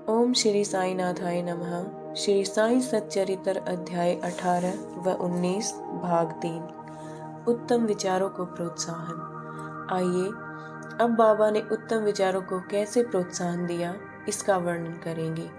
ओम श्री साईनाथाय नमः। श्री साई सच्चरित्र अध्याय 18 व 19 भाग 3। उत्तम विचारों को प्रोत्साहन। आइए अब बाबा ने उत्तम विचारों को कैसे प्रोत्साहन दिया इसका वर्णन करेंगे।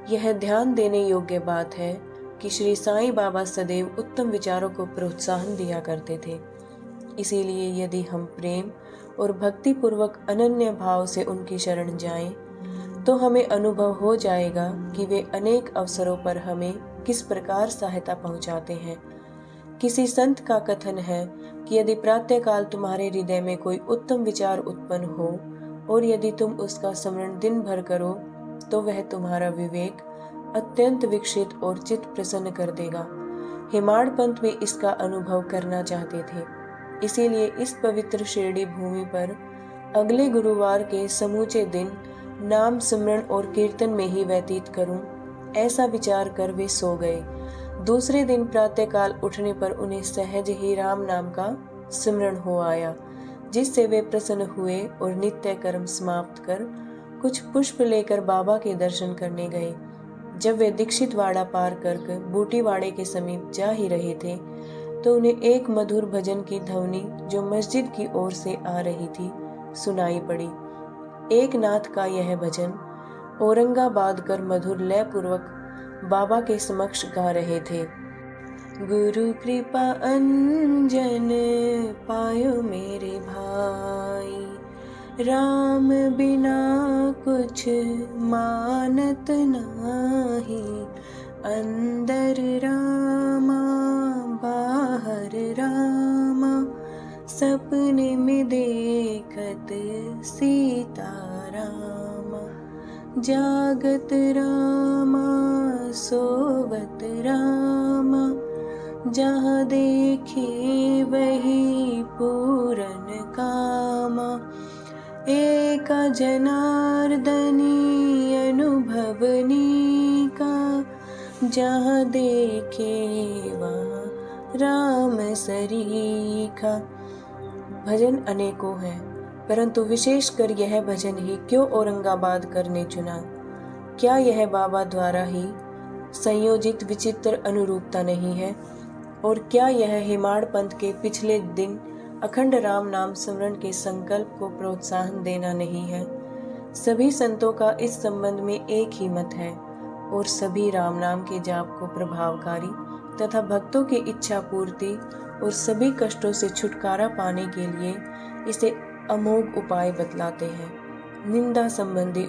यह ध्यान देने योग्य बात है कि श्री साईं बाबा सदैव उत्तम विचारों को प्रोत्साहन दिया करते थे। इसीलिए यदि हम प्रेम और भक्ति पूर्वक अनन्य भाव से उनकी शरण जाएं, तो हमें अनुभव हो जाएगा कि वे अनेक अवसरों पर हमें किस प्रकार सहायता पहुंचाते हैं। किसी संत का कथन है कि यदि प्रातःकाल तुम्हारे हृदय में कोई उत्तम विचार उत्पन्न हो और यदि तुम उसका स्मरण दिन भर करो, तो वह तुम्हारा विवेक अत्यंत विकसित और चित्त प्रसन्न कर देगा। हेमाड़ पंत भी इसका अनुभव करना चाहते थे। इसीलिए इस पवित्र शिरडी भूमि पर अगले गुरुवार के समूचे दिन नाम सिमरन और कीर्तन में ही व्यतीत करूं, ऐसा विचार कर वे सो गए। दूसरे दिन प्रातःकाल उठने पर उन्हें सहज ही राम नाम का सिमरन हो आया, जिससे वे प्रसन्न हुए और नित्य कर्म समाप्त कर कुछ पुष्प लेकर बाबा के दर्शन करने गए। जब वे दीक्षित वाड़ा पार कर बूटीवाड़े के समीप जा ही रहे थे, तो उन्हें एक मधुर भजन की ध्वनि जो मस्जिद की ओर से आ रही थी सुनाई पड़ी। एक नाथ का यह भजन औरंगाबाद कर मधुर लय पूर्वक बाबा के समक्ष गा रहे थे। गुरु कृपा अंजन पायो मेरे भाई, राम बिना कुछ मानत नाही। अंदर रामा बाहर रामा, सपने में देखत सीता रामा। जागत रामा सोवत रामा, जहाँ देखे वही पूरन कामा। एका जनार्दनी अनुभवनी का, जहाँ देखे वहाँ राम सरीखा। भजन अनेकों हैं, परंतु विशेषकर यह भजन ही क्यों औरंगाबाद करने चुना? क्या यह बाबा द्वारा ही संयोजित विचित्र अनुरूपता नहीं है? और क्या यह हेमाड़ पंथ के पिछले दिन अखंड राम नाम स्मरण के संकल्प को प्रोत्साहन देना नहीं है? सभी संतों का इस संबंध में एक ही मत है और सभी राम नाम के जाप को प्रभावकारी तथा भक्तों की इच्छा पूर्ति और सभी कष्टों से छुटकारा पाने के लिए इसे अमोघ उपाय बतलाते हैं। निंदा संबंधी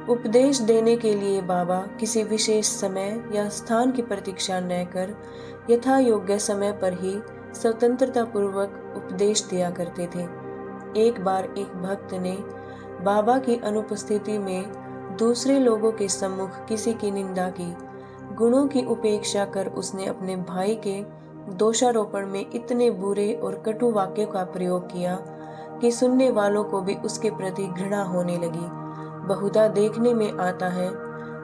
उपदेश देने के लिए बाबा किसी विशेष समय या स्थान की प्रतीक्षा न कर यथा योग्य समय पर ही स्वतंत्रता पूर्वक उपदेश दिया करते थे। एक बार एक भक्त ने बाबा की अनुपस्थिति में दूसरे लोगों के सम्मुख किसी की निंदा की। गुणों की उपेक्षा कर उसने अपने भाई के दोषारोपण में इतने बुरे और कटु वाक्यों का प्रयोग किया कि सुनने वालों को भी उसके प्रति घृणा होने लगी। बहुधा देखने में आता है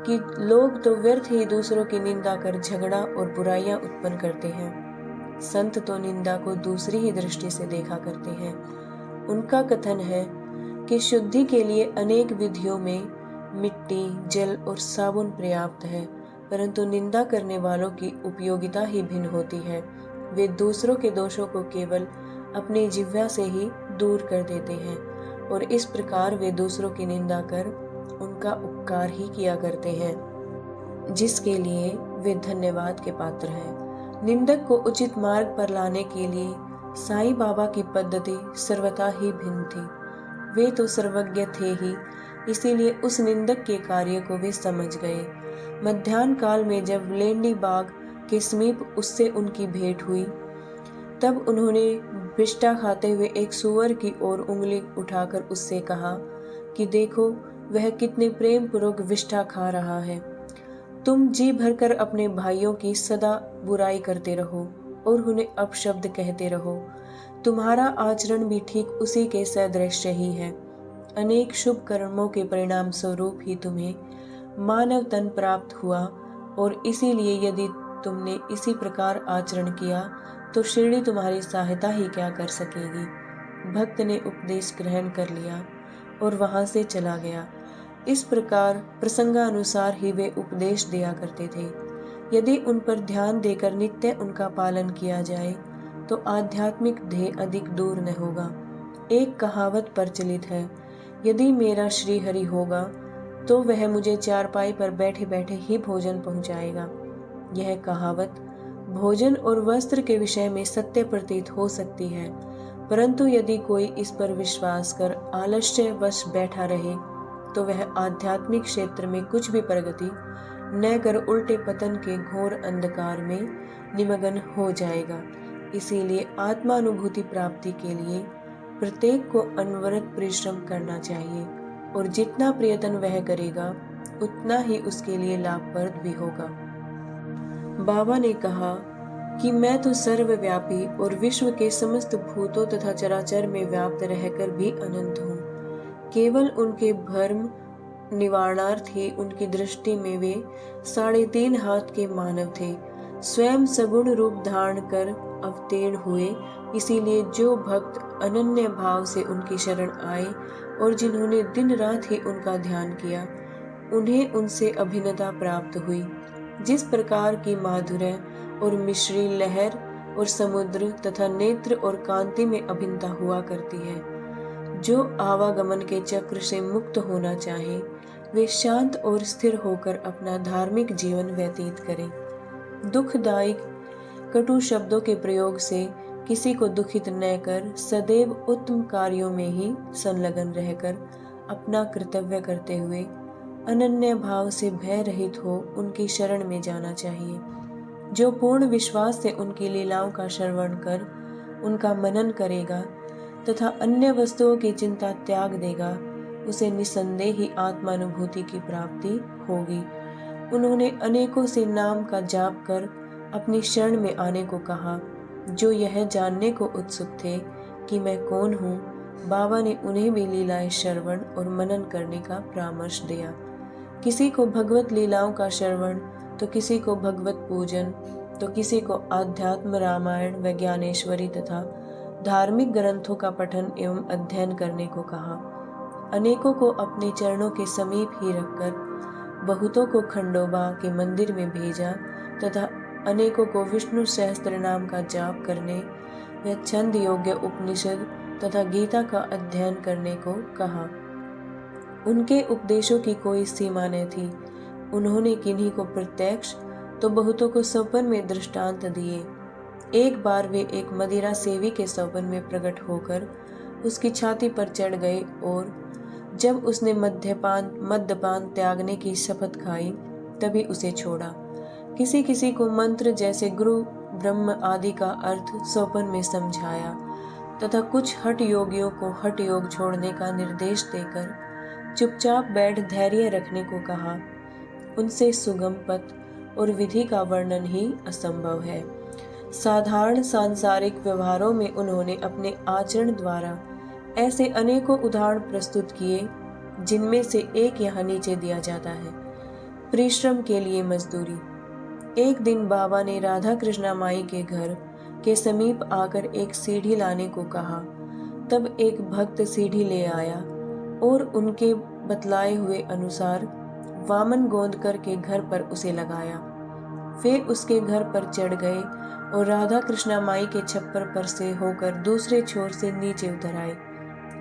कि लोग तो व्यर्थ ही दूसरों की निंदा कर झगड़ा और बुराइयां उत्पन्न करते हैं। संत तो निंदा को दूसरी ही दृष्टि से देखा करते हैं। उनका कथन है कि शुद्धि के लिए अनेक विधियों में मिट्टी, जल और साबुन पर्याप्त है, परंतु निंदा करने वालों की उपयोगिता ही भिन्न होती है। वे दूसरों के दोषों को केवल अपनी जिह्वा से ही दूर कर देते हैं और इस प्रकार वे दूसरों की निंदा कर उनका उपकार ही किया करते हैं, जिसके लिए वे धन्यवाद के पात्र हैं। निंदक को उचित मार्ग पर लाने के लिए साईं बाबा की पद्धति सर्वथा ही भिन्न थी। वे तो सर्वज्ञ थे ही, इसीलिए उस निंदक के कार्य को वे समझ गए। मध्याह्न काल में जब लेंडी बाग के समीप उससे उनकी भेंट हुई, तब उन्होंने विष्ठा खाते हुए एक सूअर की ओर उंगली उठाकर उससे कहा कि देखो वह कितने प्रेम पूर्वक विष्ठा खा रहा है। तुम जी भरकर अपने भाइयों की सदा बुराई करते रहो और उन्हें अपशब्द कहते रहो। तुम्हारा आचरण भी ठीक उसी के सदृश ही है। अनेक शुभ कर्मों के परिणाम स्वरूप ही तुम्हें मानव तन प्राप्त हुआ और इसीलिए यदि तुमने इसी प्रकार आचरण किया तो शिरडी तुम्हारी सहायता ही क्या कर सकेगी। भक्त ने उपदेश ग्रहण कर लिया और वहां से चला गया। इस प्रकार प्रसंगानुसार ही वे उपदेश दिया करते थे। यदि उन पर ध्यान देकर नित्य उनका पालन किया जाए तो आध्यात्मिक ध्येय अधिक दूर न होगा। एक कहावत प्रचलित है, यदि मेरा श्री हरि होगा तो वह मुझे चारपाई पर बैठे बैठे ही भोजन पहुंचाएगा। यह कहावत भोजन और वस्त्र के विषय में सत्य प्रतीत हो सकती है, परंतु यदि कोई इस पर विश्वास कर आलस्यवश बैठा रहे तो वह आध्यात्मिक क्षेत्र में कुछ भी प्रगति न कर उल्टे पतन के घोर अंधकार में निमग्न हो जाएगा। इसीलिए आत्मानुभूति प्राप्ति के लिए प्रत्येक को अनवरत परिश्रम करना चाहिए और जितना प्रयत्न वह करेगा उतना ही उसके लिए लाभप्रद भी होगा। बाबा ने कहा कि मैं तो सर्वव्यापी और विश्व के समस्त भूतों तथा चराचर में व्याप्त रहकर भी अनंत हूँ। केवल उनके भ्रम निवारणार्थ ही उनकी दृष्टि में वे 3.5 हाथ के मानव थे। स्वयं सगुण रूप धारण कर अवतीर्ण हुए। इसीलिए जो भक्त अनन्य भाव से उनकी शरण आए और जिन्होंने दिन रात ही उनका ध्यान किया, उन्हें उनसे अभिन्नता प्राप्त हुई। जिस प्रकार की माधुर्य और मिश्री लहर और समुद्र तथा नेत्र और कांति में अभिन्नता हुआ करती है, जो आवागमन के चक्र से मुक्त होना चाहे वे शांत और स्थिर होकर अपना धार्मिक जीवन व्यतीत करें। दुखदायक कटु शब्दों के प्रयोग से किसी को दुखित न कर सदैव उत्तम कार्यों में ही संलग्न रहकर अपना कर्तव्य करते हुए अनन्य भाव से भय रहित हो उनकी शरण में जाना चाहिए। जो पूर्ण विश्वास से उनकी लीलाओं का श्रवण कर उनका मनन करेगा तथा अन्य वस्तुओं की चिंता त्याग देगा, उसे निसंदेह ही आत्मानुभूति की प्राप्ति होगी। उन्होंने अनेकों से नाम का जाप कर अपनी शरण में आने को कहा। जो यह जानने को उत्सुक थे कि मैं कौन हूँ, बाबा ने उन्हें भी लीलाएं श्रवण और मनन करने का परामर्श दिया। किसी को भगवत लीलाओं का श्रवण, तो किसी को भगवत पूजन, तो किसी को आध्यात्म रामायण व ज्ञानेश्वरी तथा धार्मिक ग्रंथों का पठन एवं अध्ययन करने को कहा। अनेकों को अपने चरणों के समीप ही रखकर बहुतों को खंडोबा के मंदिर में भेजा तथा अनेकों को विष्णु सहस्त्र नाम का जाप करने व छंद योग्य उपनिषद तथा गीता का अध्ययन करने को कहा। उनके उपदेशों की कोई सीमा न थी। उन्होंने किन्हीं को प्रत्यक्ष तो बहुतों को स्वप्न में दृष्टांत दिए। एक बार वे एक मदिरा सेवी के स्वप्न में प्रकट होकर उसकी छाती पर चढ़ गए और जब उसने मद्यपान त्यागने की शपथ खाई तभी उसे छोड़ा। किसी किसी को मंत्र जैसे गुरु ब्रह्म आदि का अर्थ स्वप्न में समझाया तथा कुछ हठ योगियों को हठ योग छोड़ने का निर्देश देकर चुपचाप बैठ धैर्य रखने को कहा। उनसे सुगम पथ और विधि का वर्णन ही असंभव है। साधारण सांसारिक व्यवहारों में उन्होंने अपने आचरण द्वारा ऐसे अनेकों उदाहरण प्रस्तुत किए, जिनमें से एक यहाँ नीचे दिया जाता है। परिश्रम के लिए मजदूरी। एक दिन बाबा ने राधा कृष्णा माई के घर के समीप आकर एक सीढ़ी लाने को कहा। तब एक भक्त सीढ़ी ले आया और उनके बतलाए हुए अनुसार वामन गोंद करके घर पर उसे लगाया। वे उसके घर पर चढ़ गए और राधा कृष्णा माई के छप्पर पर से होकर दूसरे छोर से नीचे उतर आए।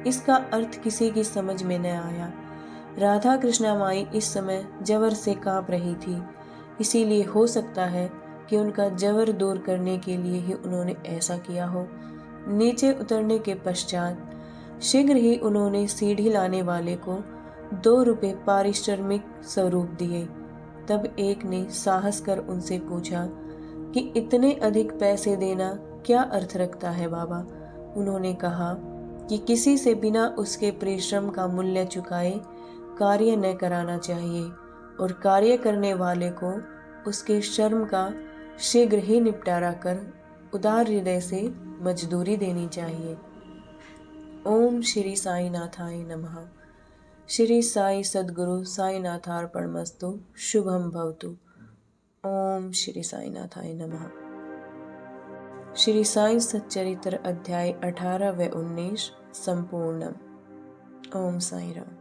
इसका अर्थ किसी की समझ में न आया। राधा कृष्णा माई इस समय जवर से कांप रही थी, इसीलिए हो सकता है कि उनका जवर दूर करने के लिए ही उन्होंने ऐसा किया हो। नीचे उतरने के पश्चात शीघ्र ही उन्होंने सीढ़ी लाने वाले को 2 रुपये पारिश्रमिक स्वरूप दिए। तब एक ने साहस कर उनसे पूछा कि इतने अधिक पैसे देना क्या अर्थ रखता है बाबा। उन्होंने कहा कि किसी से बिना उसके परिश्रम का मूल्य चुकाए कार्य न कराना चाहिए और कार्य करने वाले को उसके श्रम का शीघ्र ही निपटारा कर उदार हृदय से मजदूरी देनी चाहिए। ओम श्री साई नाथाय नमः। श्री साई सद्गुरु साईनाथार्पणमस्तु। शुभम भवतु। ओम श्री साई नाथाय नमः। श्री साई सच्चरित्र अध्याय 18 व 19 संपूर्णम। ओम साई राम।